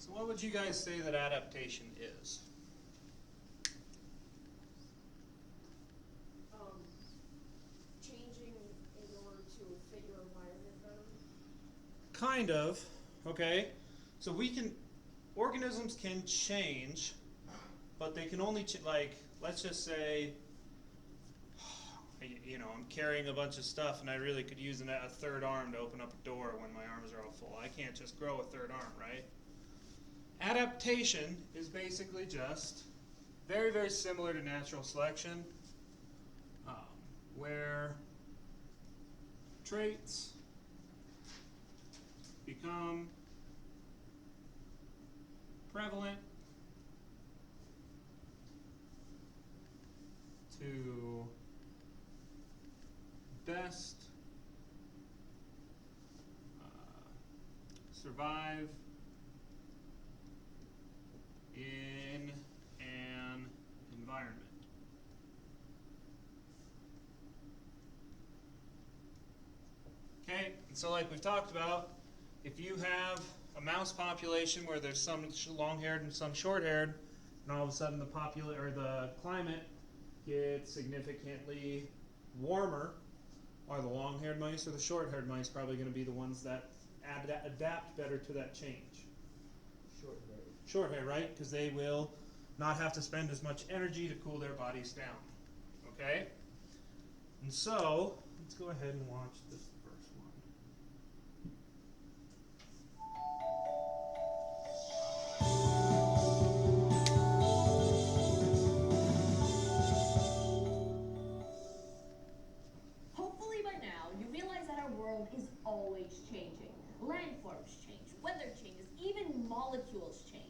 So what would you guys say that adaptation is? Changing in order to fit your environment better. Kind of, okay? So organisms can change, but they can only, like, let's just say, I'm carrying a bunch of stuff and I really could use a third arm to open up a door when my arms are all full. I can't just grow a third arm, right? Adaptation is basically just very, very similar to natural selection, where traits become prevalent to best survive in an environment. Okay, and so like we've talked about, if you have a mouse population where there's some long-haired and some short-haired, and all of a sudden the climate gets significantly warmer, are the long-haired mice or the short-haired mice probably going to be the ones that adapt better to that change? Short-haired. Short-haired, right? Because they will not have to spend as much energy to cool their bodies down. Okay? And so, let's go ahead and watch this first one. Hopefully by now, you realize that our world is always changing. Landforms change, weather changes, even molecules change.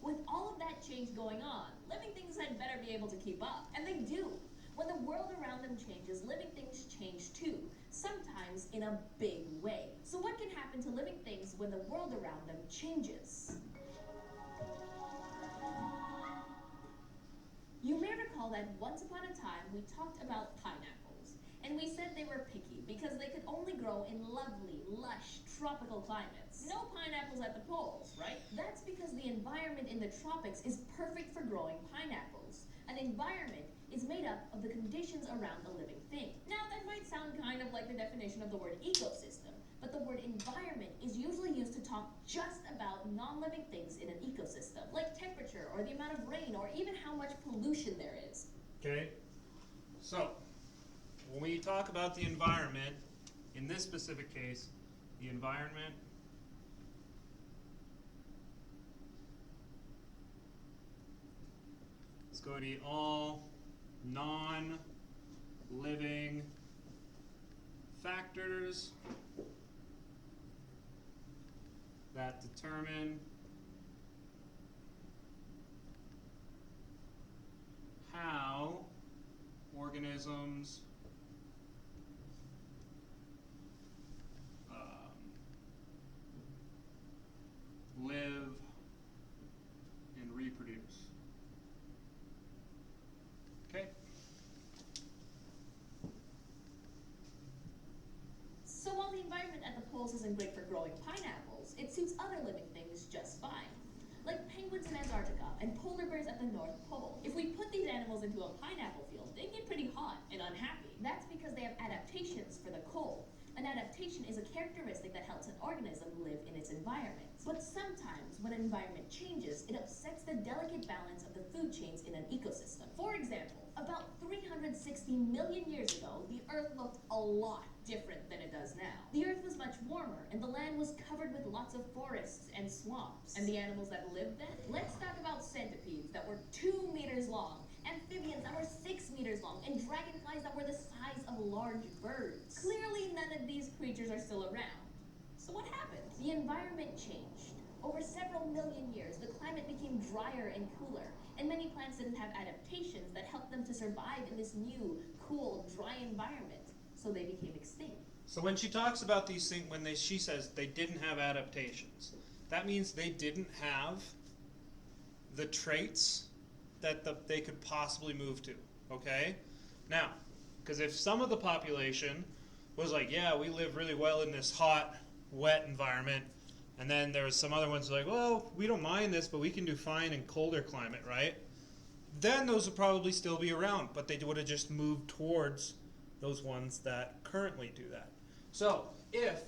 With all of that change going on, living things had better be able to keep up, and they do. When the world around them changes, living things change too, sometimes in a big way. So what can happen to living things when the world around them changes? You may recall that once upon a time we talked about pineapples, and we said they were picky because they could only grow in lovely, lush, tropical climates. No pineapples at the poles, right? That's because the environment in the tropics is perfect for growing pineapples. An environment is made up of the conditions around a living thing. Now that might sound kind of like the definition of the word ecosystem, but the word environment is usually used to talk just about non-living things in an ecosystem, like temperature or the amount of rain or even how much pollution there is. Okay? So, when we talk about the environment, in this specific case, the environment is going to be all non-living factors that determine how organisms live and reproduce. Okay? So while the environment at the poles isn't great for growing pineapples, it suits other living things just fine. Like penguins in Antarctica and polar bears at the North Pole. If we put these animals into a pineapple field, they get pretty hot and unhappy. That's because they have adaptations for the cold. An adaptation is a characteristic that helps an organism live in its environment. But sometimes, when an environment changes, it upsets the delicate balance of the food chains in an ecosystem. For example, about 360 million years ago, the Earth looked a lot different than it does now. The Earth was much warmer, and the land was covered with lots of forests and swamps. And the animals that lived then? Let's talk about centipedes that were 2 meters long, amphibians that were 6 meters long, and dragonflies that were the size of large birds. Clearly, none of these creatures are still around. So what happened? The environment changed. Over several million years, the climate became drier and cooler, and many plants didn't have adaptations that helped them to survive in this new, cool, dry environment. So they became extinct. So when she talks about these things, she says they didn't have adaptations, that means they didn't have the traits that they could possibly move to, okay? Now, because if some of the population was like, yeah, we live really well in this hot, wet environment, And then there's some other ones like, well, we don't mind this, but we can do fine in colder climate, right? Then those would probably still be around, but they would have just moved towards those ones that currently do that. So, if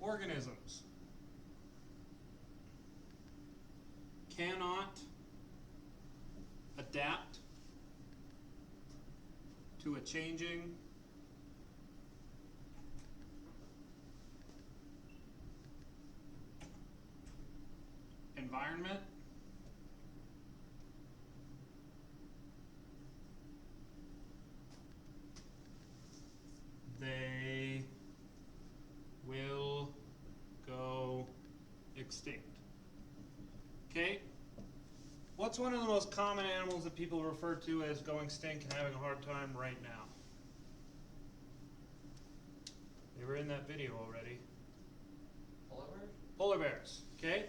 organisms cannot adapt to a changing environment, they will go extinct. Okay? What's one of the most common animals that people refer to as going extinct and having a hard time right now? They were in that video already. Polar bears? Polar bears, okay?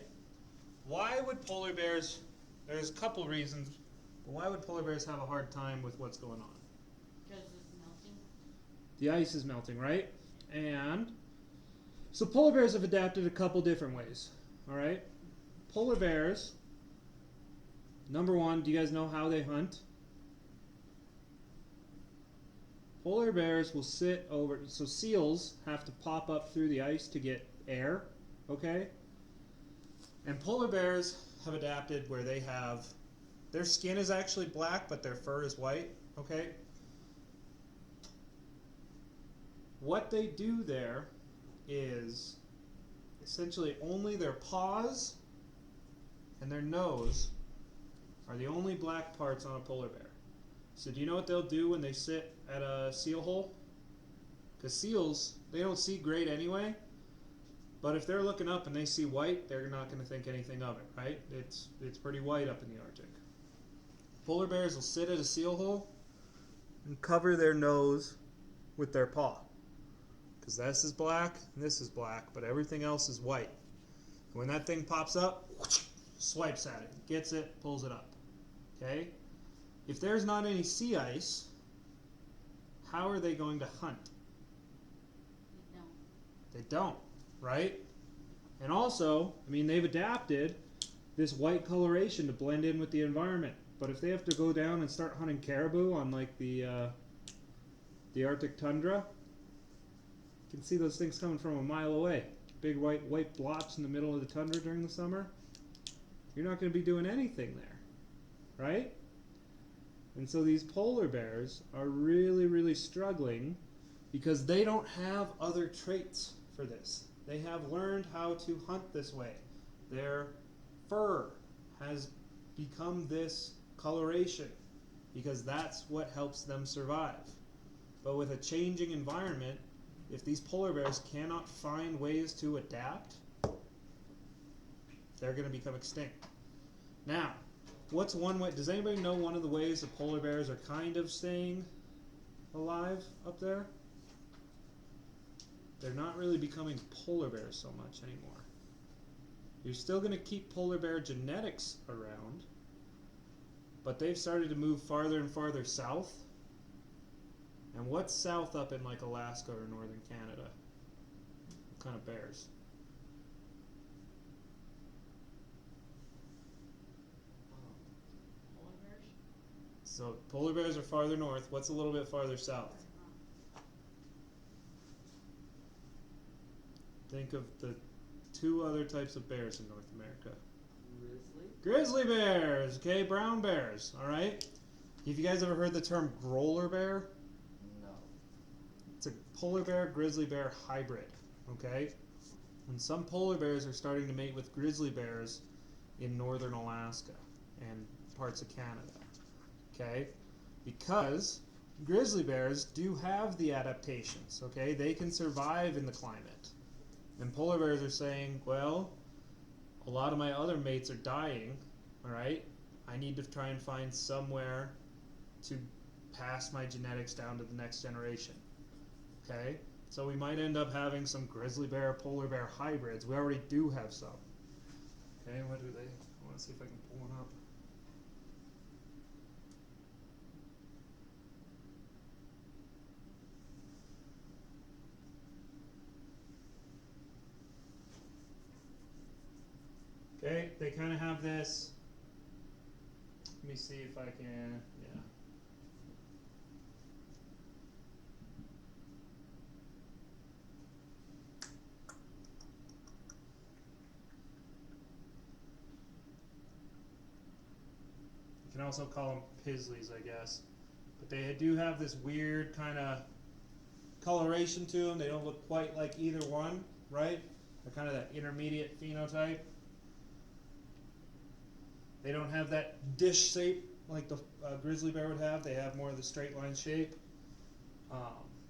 Why would polar bears, there's a couple reasons, but why would polar bears have a hard time with what's going on? Because it's melting. The ice is melting, right? And so polar bears have adapted a couple different ways, all right? Polar bears, number one, do you guys know how they hunt? Polar bears will sit over, so seals have to pop up through the ice to get air, okay? And polar bears have adapted where they have, their skin is actually black, but their fur is white, okay? What they do there is essentially only their paws and their nose are the only black parts on a polar bear. So do you know what they'll do when they sit at a seal hole? Because seals, they don't see great anyway, but if they're looking up and they see white, they're not going to think anything of it, right? It's pretty white up in the Arctic. Polar bears will sit at a seal hole and cover their nose with their paw. Because this is black and this is black, but everything else is white. And when that thing pops up, swipes at it, gets it, pulls it up. Okay? If there's not any sea ice, how are they going to hunt? They don't. They don't, right? And also, I mean, they've adapted this white coloration to blend in with the environment. But if they have to go down and start hunting caribou on like the Arctic tundra, you can see those things coming from a mile away. Big white blotches in the middle of the tundra during the summer. You're not going to be doing anything there, right? And so these polar bears are really, really struggling because they don't have other traits for this. They have learned how to hunt this way. Their fur has become this coloration because that's what helps them survive. But with a changing environment, if these polar bears cannot find ways to adapt, they're going to become extinct. Now, what's one way? Does anybody know one of the ways the polar bears are kind of staying alive up there? They're not really becoming polar bears so much anymore. You're still going to keep polar bear genetics around, but they've started to move farther and farther south. And what's south up in like Alaska or northern Canada? What kind of bears? Polar bears? So polar bears are farther north. What's a little bit farther south? Think of the two other types of bears in North America. Grizzly? Grizzly bears, okay, brown bears, all right? Have you guys ever heard the term growler bear? No. It's a polar bear grizzly bear hybrid, okay? And some polar bears are starting to mate with grizzly bears in northern Alaska and parts of Canada, okay? Because grizzly bears do have the adaptations, okay? They can survive in the climate. And polar bears are saying, well, a lot of my other mates are dying, all right? I need to try and find somewhere to pass my genetics down to the next generation, okay? So we might end up having some grizzly bear, polar bear hybrids. We already do have some. Okay, what do they? I want to see if I can pull one up. Okay, they kind of have this. Let me see if I can. Yeah. You can also call them Pisleys, I guess. But they do have this weird kind of coloration to them. They don't look quite like either one, right? They're kind of that intermediate phenotype. They don't have that dish shape like the grizzly bear would have. They have more of the straight line shape.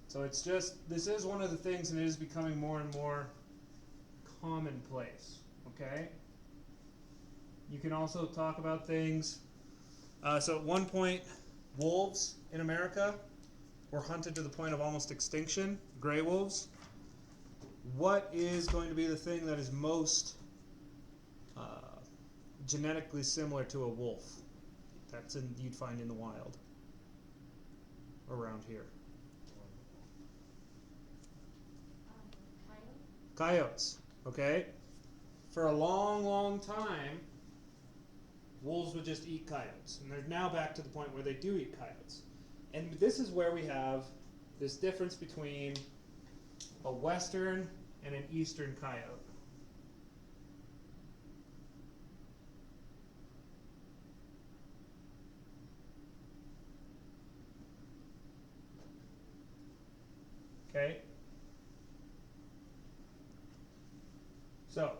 So it's just, this is one of the things, and it is becoming more and more commonplace, okay? You can also talk about things. So at one point, wolves in America were hunted to the point of almost extinction, gray wolves. What is going to be the thing that is most genetically similar to a wolf you'd find in the wild around here? Coyote? Coyotes, okay? For a long, long time, wolves would just eat coyotes. And they're now back to the point where they do eat coyotes. And this is where we have this difference between a western and an eastern coyote. Okay? So,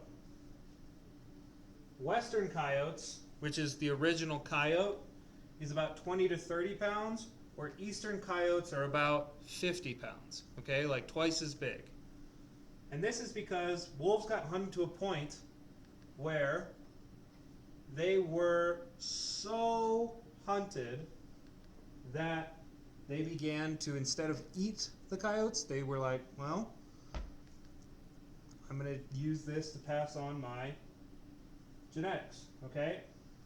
western coyotes, which is the original coyote, is about 20 to 30 pounds, where eastern coyotes are about 50 pounds, okay, like twice as big. And this is because wolves got hunted to a point where they were so hunted that they began to, instead of eat the coyotes, they were like, well, I'm going to use this to pass on my genetics, okay?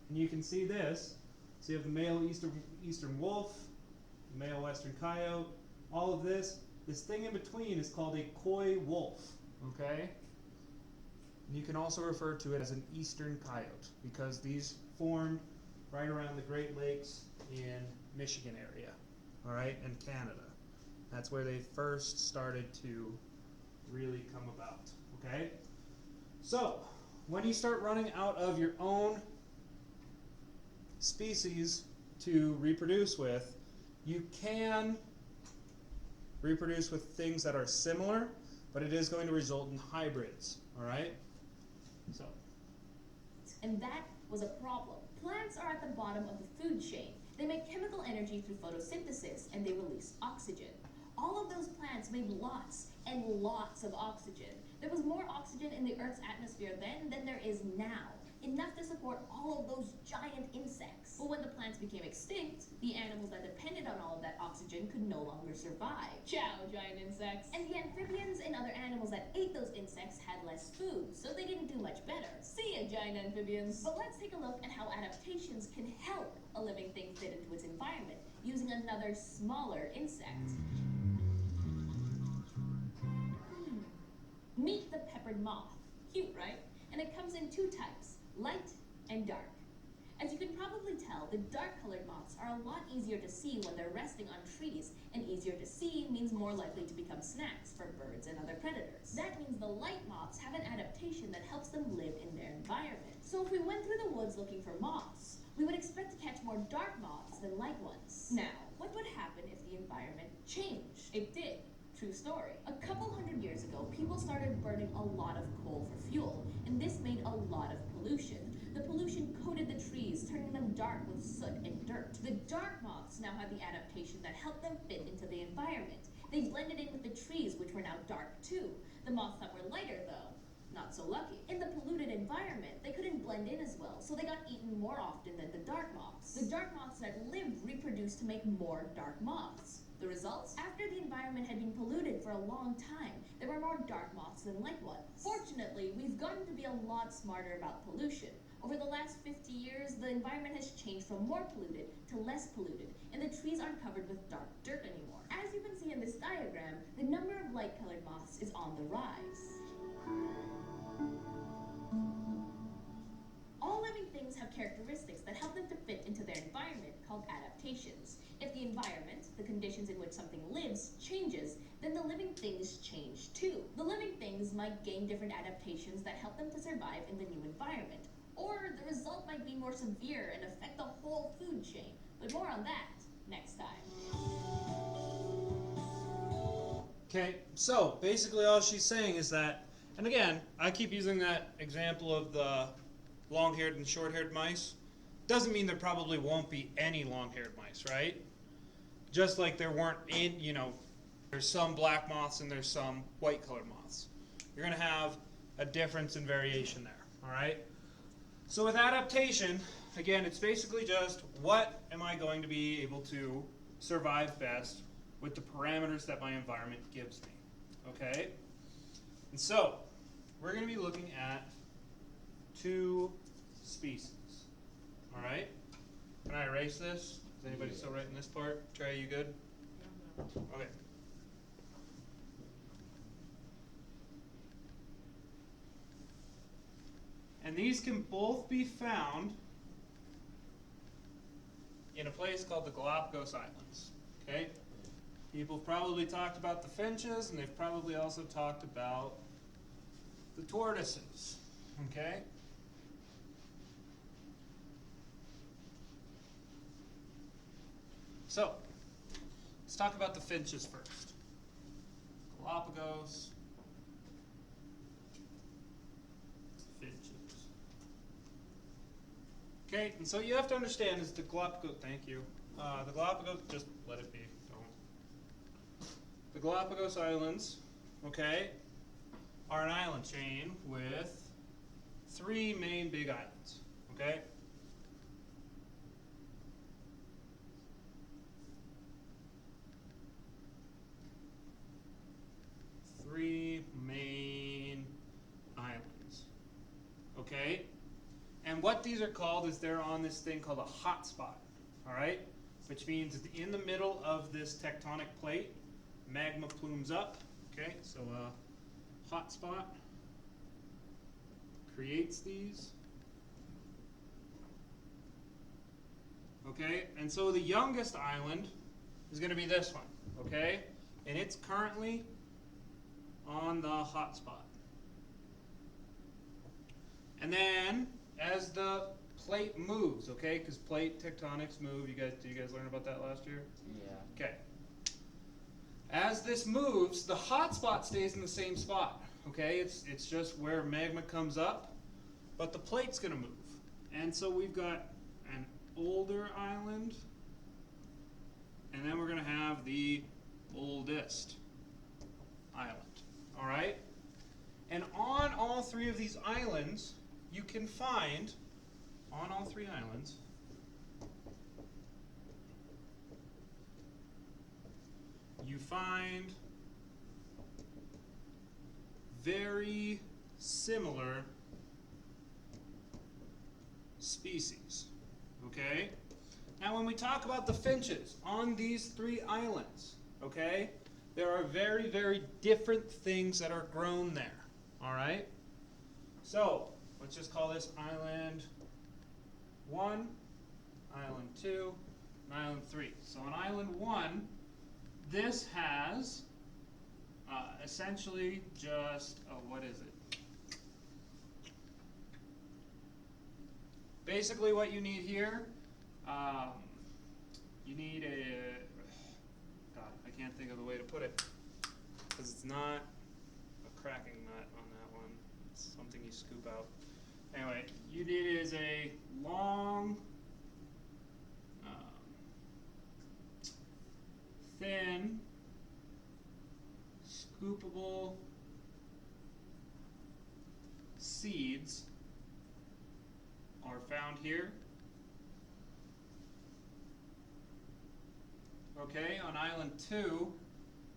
And you can see this. So you have the male eastern wolf, the male western coyote, all of this. This thing in between is called a coy wolf, okay? And you can also refer to it as an eastern coyote because these formed right around the Great Lakes in Michigan area, all right, and Canada. That's where they first started to really come about, okay? So, when you start running out of your own species to reproduce with, you can reproduce with things that are similar, but it is going to result in hybrids, all right? So, And that was a problem. Plants are at the bottom of the food chain. They make chemical energy through photosynthesis, and they release oxygen. All of those plants made lots and lots of oxygen. There was more oxygen in the Earth's atmosphere then than there is now. Enough to support all of those giant insects. But when the plants became extinct, the animals that depended on all of that oxygen could no longer survive. Ciao, giant insects. And the amphibians and other animals that ate those insects had less food, so they didn't do much better. See ya, giant amphibians. But let's take a look at how adaptations can help a living thing fit into its environment, using another smaller insect. Meet the peppered moth. Cute, right? And it comes in two types, light and dark. As you can probably tell, the dark-colored moths are a lot easier to see when they're resting on trees, and easier to see means more likely to become snacks for birds and other predators. That means the light moths have an adaptation that helps them live in their environment. So if we went through the woods looking for moths, we would expect to catch more dark moths than light ones. Now, what would happen if the environment changed? It did. True story. A couple hundred years ago, people started burning a lot of coal for fuel, and this made a lot of pollution. The pollution coated the trees, turning them dark with soot and dirt. The dark moths now have the adaptation that helped them fit into the environment. They blended in with the trees, which were now dark too. The moths that were lighter, though, not so lucky. In the polluted environment, they couldn't blend in as well, so they got eaten more often than the dark moths. The dark moths that lived reproduced to make more dark moths. The results? After the environment had been polluted for a long time, there were more dark moths than light ones. Fortunately, we've gotten to be a lot smarter about pollution. Over the last 50 years, the environment has changed from more polluted to less polluted, and the trees aren't covered with dark dirt anymore. As you can see in this diagram, the number of light-colored moths is on the rise. characteristics that help them to fit into their environment, called adaptations. If the environment, the conditions in which something lives, changes, then the living things change too. The living things might gain different adaptations that help them to survive in the new environment. Or the result might be more severe and affect the whole food chain. But more on that next time. Okay, so basically all she's saying is that, and again, I keep using that example of the long-haired and short-haired mice. Doesn't mean there probably won't be any long-haired mice, right? Just like there weren't there's some black moths and there's some white-colored moths. You're going to have a difference in variation there, all right? So with adaptation, again, it's basically just what am I going to be able to survive best with the parameters that my environment gives me, okay? And so, we're going to be looking at 2 species, all right? Can I erase this? Is anybody still writing this part? Trey, you good? Okay. And these can both be found in a place called the Galapagos Islands, okay? People have probably talked about the finches, and they've probably also talked about the tortoises, okay? So, let's talk about the finches first. Galapagos finches. Okay, and so you have to understand is the Galapagos, thank you. The Galapagos, just let it be, don't. The Galapagos Islands, okay, are an island chain with 3 main big islands, okay? Three main islands, okay? And what these are called is they're on this thing called a hotspot, all right? Which means in the middle of this tectonic plate, magma plumes up, okay? So a hotspot creates these, okay? And so the youngest island is going to be this one, okay? And it's currently on the hotspot. And then as the plate moves, okay, because plate tectonics move, did you guys learn about that last year? Yeah. Okay. As this moves, the hotspot stays in the same spot, okay? It's just where magma comes up, but the plate's going to move. And so we've got an older island, and then we're going to have the oldest island. All right? And on all 3 of these islands, you can find, on all 3 islands, you find very similar species, okay? Now when we talk about the finches on these 3 islands, okay, there are very, very different things that are grown there, all right? So, let's just call this Island 1, Island 2, and Island 3. So on Island 1, this has essentially just, what is it? Basically what you need here, you need a, God, I can't think of the way to put it, because it's not a cracking nut on that one. It's something you scoop out. Anyway, you need is a long, thin, scoopable seeds are found here. Okay, on Island 2,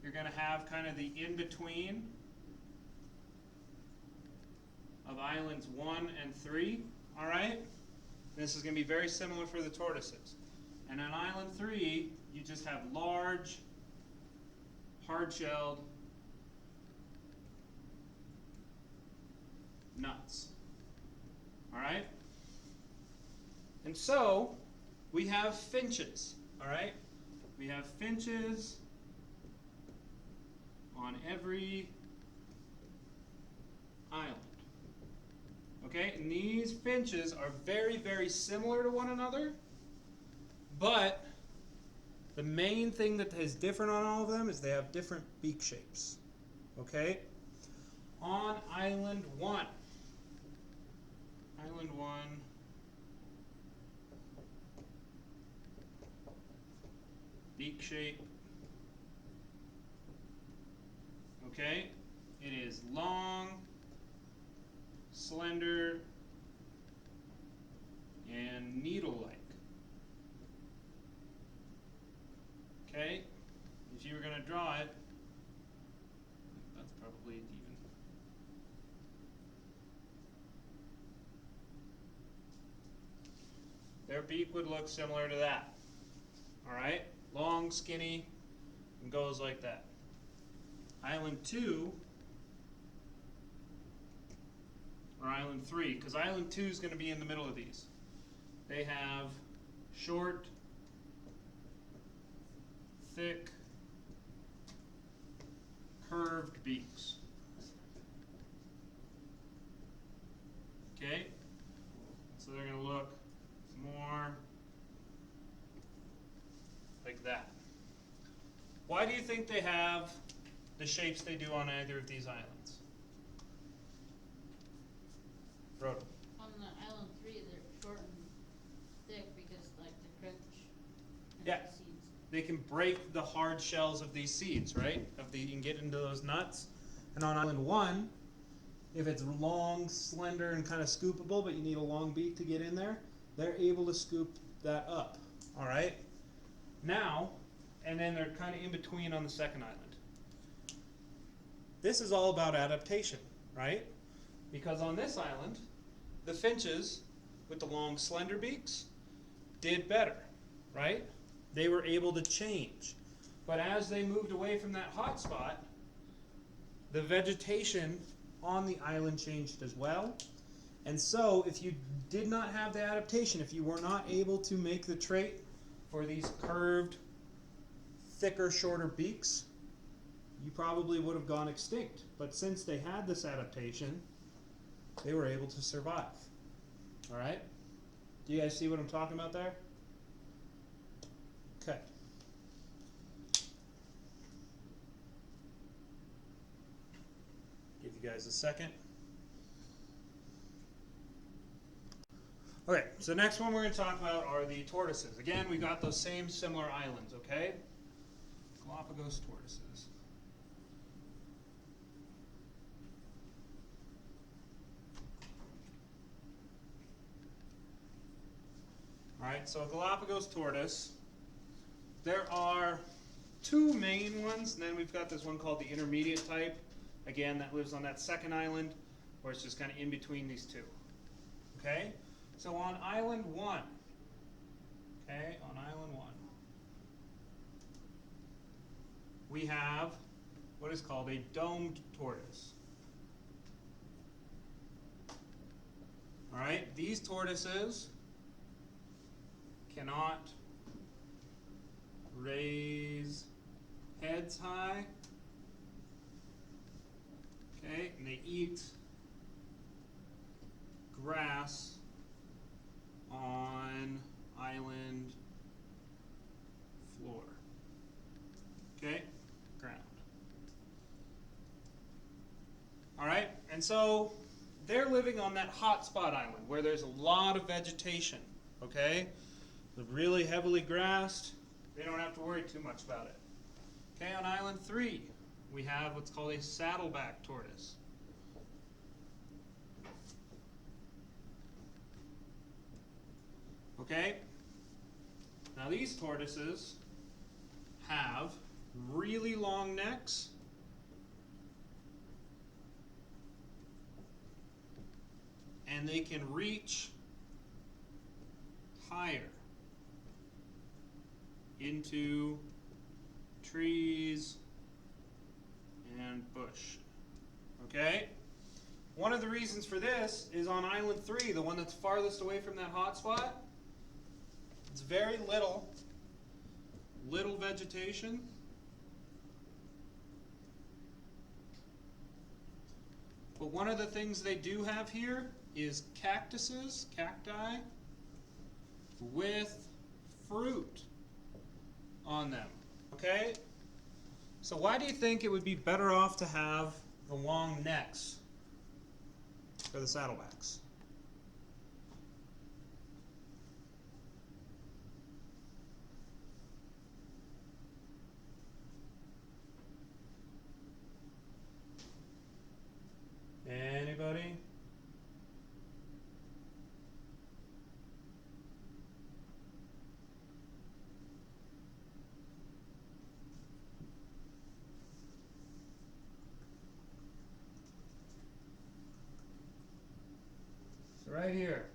you're going to have kind of the in-between of Islands 1 and 3, all right? This is going to be very similar for the tortoises. And on Island 3, you just have large, hard-shelled nuts, all right? And so we have finches, all right? We have finches on every island. Okay, and these finches are very, very similar to one another, but the main thing that is different on all of them is they have different beak shapes. Okay? On island 1. Island 1. Beak shape. Okay? It is long, slender, and needle-like. Okay? If you were going to draw it, that's probably even. Their beak would look similar to that. Alright? Long, skinny, and goes like that. Island 2, or Island 3, because Island 2 is going to be in the middle of these. They have short, thick, curved beaks. Okay? So they're going to look more like that. Why do you think they have the shapes they do on either of these islands? Rhoda. On the island 3, they're short and thick because like the crunch and Yeah. the seeds. They can break the hard shells of these seeds, right? You can get into those nuts. And on island 1, if it's long, slender, and kind of scoopable, but you need a long beak to get in there, they're able to scoop that up. All right? Now, and then they're kind of in between on the second island. This is all about adaptation, right? Because on this island, the finches with the long, slender beaks did better, right? They were able to change. But as they moved away from that hot spot, the vegetation on the island changed as well. And so if you did not have the adaptation, if you were not able to make the trait for these curved, thicker, shorter beaks, you probably would have gone extinct. But since they had this adaptation, they were able to survive. All right? Do you guys see what I'm talking about there? Okay. Give you guys a second. Okay, so the next one we're going to talk about are the tortoises. Again, we got those same similar islands, okay? Galapagos tortoises. Alright, so a Galapagos tortoise, there are two main ones, and then we've got this one called the intermediate type. Again, that lives on that second island, where it's just kind of in between these two. Okay? So on island 1, okay, on island 1, we have what is called a domed tortoise. Alright, these tortoises cannot raise heads high. Okay, and they eat grass on island floor. Okay, ground. All right, and so they're living on that hotspot island where there's a lot of vegetation. Okay, they're really heavily grassed. They don't have to worry too much about it. Okay, on island 3, we have what's called a saddleback tortoise. Okay? Now these tortoises have really long necks and they can reach higher into trees and bush. Okay? One of the reasons for this is on island 3, the one that's farthest away from that hot spot, It's very little vegetation. But one of the things they do have here is cactuses, cacti, with fruit on them. Okay? So why do you think it would be better off to have the long necks for the saddlebacks? Anybody? So right here,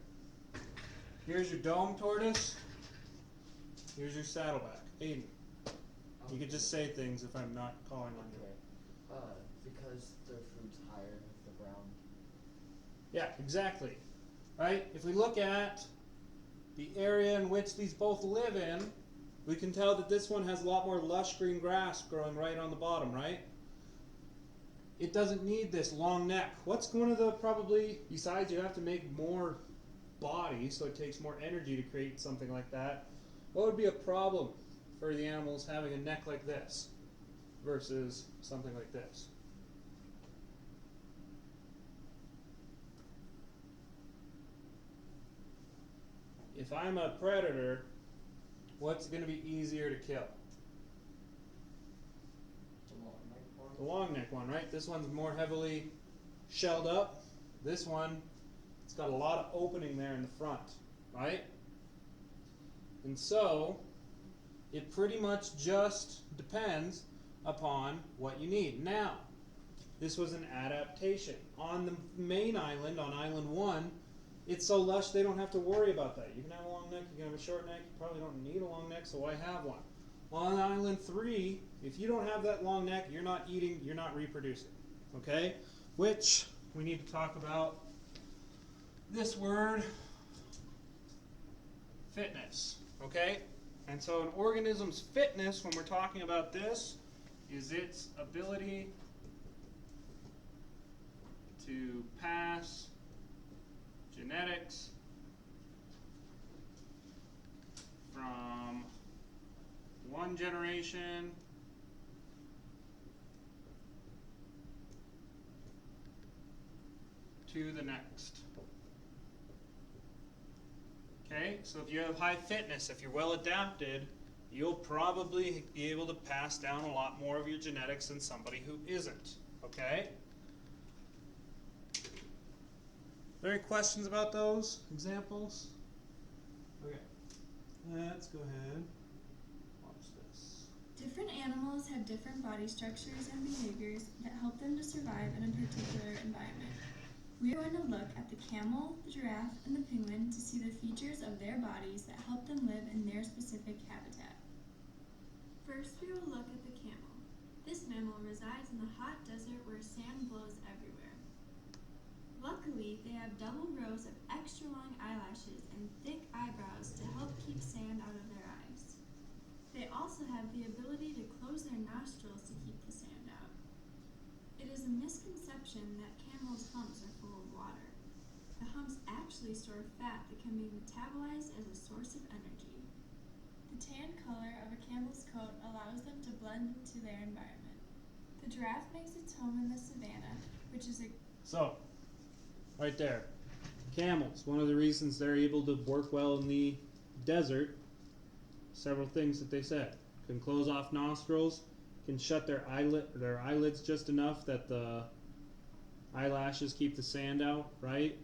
here's your dome tortoise, here's your saddleback. Aiden, you could just say things if I'm not calling on you. Okay. Because their food's higher with the brown. Yeah, exactly. Right? If we look at the area in which these both live in, we can tell that this one has a lot more lush green grass growing right on the bottom, right? It doesn't need this long neck. What's one of the probably, besides you have to make more body, so it takes more energy to create something like that, what would be a problem for the animals having a neck like this versus something like this? If I'm a predator, what's going to be easier to kill? The long neck one. The long neck one, right? This one's more heavily shelled up. This one, it's got a lot of opening there in the front, right? And so, it pretty much just depends upon what you need. Now, this was an adaptation. On the main island, on island 1, it's so lush they don't have to worry about that. You can have a long neck, you can have a short neck, you probably don't need a long neck, so why have one? On island 3, if you don't have that long neck, you're not eating, you're not reproducing. Okay? Which, we need to talk about this word, fitness. Okay? And so an organism's fitness, when we're talking about this, is its ability to pass genetics from one generation to the next. Okay, so if you have high fitness, if you're well adapted, you'll probably be able to pass down a lot more of your genetics than somebody who isn't. Okay? Are there any questions about those examples? Okay, let's go ahead. Watch this. Different animals have different body structures and behaviors that help them to survive in a particular environment. We are going to look at the camel, the giraffe, and the penguin to see the features of their bodies that help them live in their specific habitat. First, we will look at the camel. This mammal resides in the hot desert where sand blows everywhere. Luckily, they have double rows of extra long eyelashes and thick eyebrows to help keep sand out of their eyes. They also have the ability to close their nostrils to keep the sand out. It is a misconception that camels' humps are full of water. The humps actually store fat that can be metabolized as a source of energy. The tan color of a camel's coat allows them to blend into their environment. The giraffe makes its home in the savanna, which is a So, right there. Camels, one of the reasons they're able to work well in the desert, several things that they said. Can close off nostrils, can shut their eyelids just enough that the eyelashes keep the sand out, right?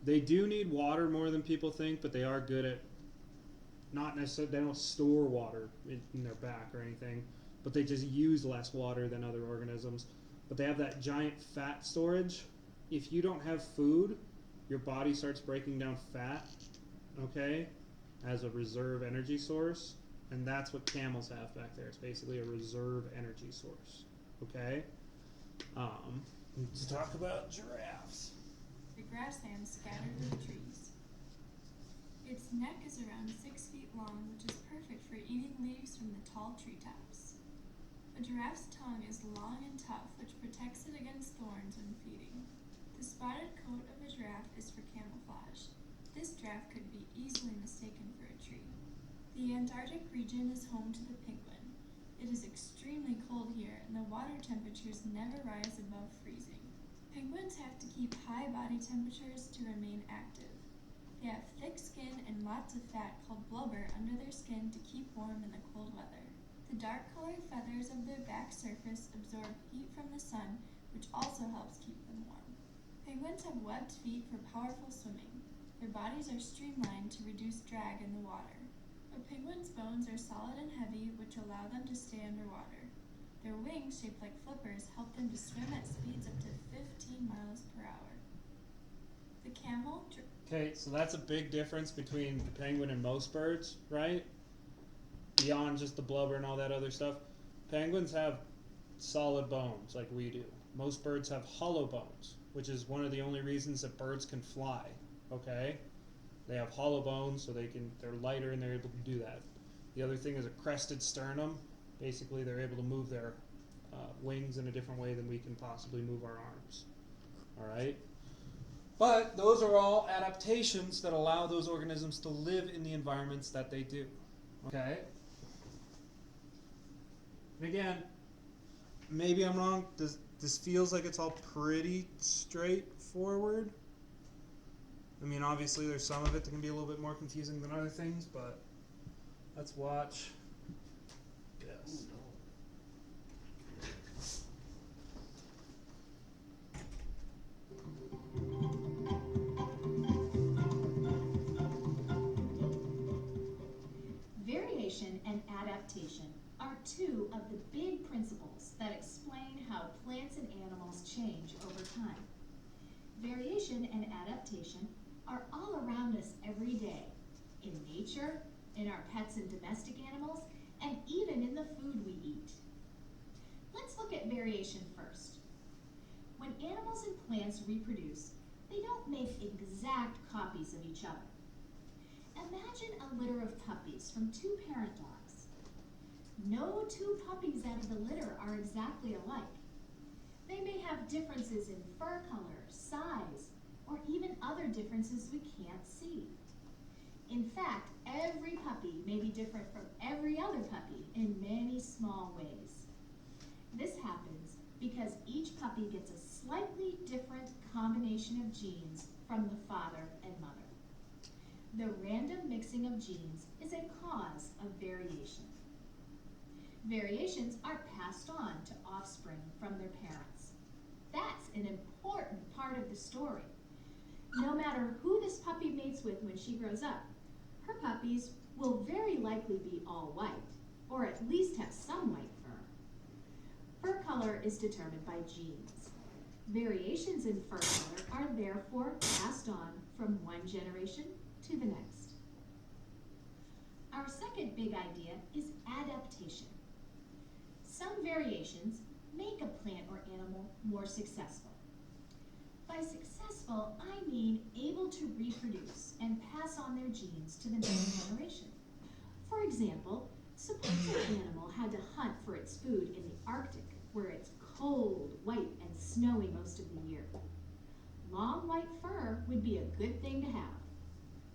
They do need water more than people think, but they are good at not necessarily, they don't store water in their back or anything, but they just use less water than other organisms. But they have that giant fat storage. If you don't have food, your body starts breaking down fat, okay, as a reserve energy source. And that's what camels have back there. It's basically a reserve energy source, okay? Let's talk about giraffes. the grasslands scattered to the trees. It Its neck is around 6 feet long, which is perfect for eating leaves from the tall treetops. A giraffe's tongue is long and tough, which protects it against thorns when feeding. The spotted coat of a giraffe is for camouflage. This giraffe could be easily mistaken for a tree. The Antarctic region is home to the penguin. It is extremely cold here, and the water temperatures never rise above freezing. Penguins have to keep high body temperatures to remain active. They have thick skin and lots of fat called blubber under their skin to keep warm in the cold weather. The dark-colored feathers of their back surface absorb heat from the sun, which also helps keep them warm. Penguins have webbed feet for powerful swimming. Their bodies are streamlined to reduce drag in the water. A penguin's bones are solid and heavy, which allow them to stay underwater. Their wings, shaped like flippers, help them to swim at speeds up to 15 miles per hour. The camel... Okay, so that's a big difference between the penguin and most birds, right? Beyond just the blubber and all that other stuff. Penguins have solid bones like we do. Most birds have hollow bones, which is one of the only reasons that birds can fly, okay? They have hollow bones, so they're lighter and they're able to do that. The other thing is a crested sternum. Basically, they're able to move their wings in a different way than we can possibly move our arms. All right? But those are all adaptations that allow those organisms to live in the environments that they do. Okay? And again, maybe I'm wrong. This feels like it's all pretty straightforward. I mean, obviously there's some of it that can be a little bit more confusing than other things, but let's watch this. Variation and adaptation are two of the big principles that explain how plants and animals change over time. Variation and adaptation are all around us every day, in nature, in our pets and domestic animals, and even in the food we eat. Let's look at variation first. When animals and plants reproduce, they don't make exact copies of each other. Imagine a litter of puppies from two parent dogs. No two puppies out of the litter are exactly alike. They may have differences in fur color, size, or even other differences we can't see. In fact, every puppy may be different from every other puppy in many small ways. This happens because each puppy gets a slightly different combination of genes from the father and mother. The random mixing of genes is a cause of variation. Variations are passed on to offspring from their parents. That's an important part of the story. No matter who this puppy mates with when she grows up, her puppies will very likely be all white, or at least have some white fur. Fur color is determined by genes. Variations in fur color are therefore passed on from one generation to the next. Our second big idea is adaptation. Some variations make a plant or animal more successful. By successful, I mean able to reproduce and pass on their genes to the next generation. For example, suppose an animal had to hunt for its food in the Arctic, where it's cold, white, and snowy most of the year. Long white fur would be a good thing to have.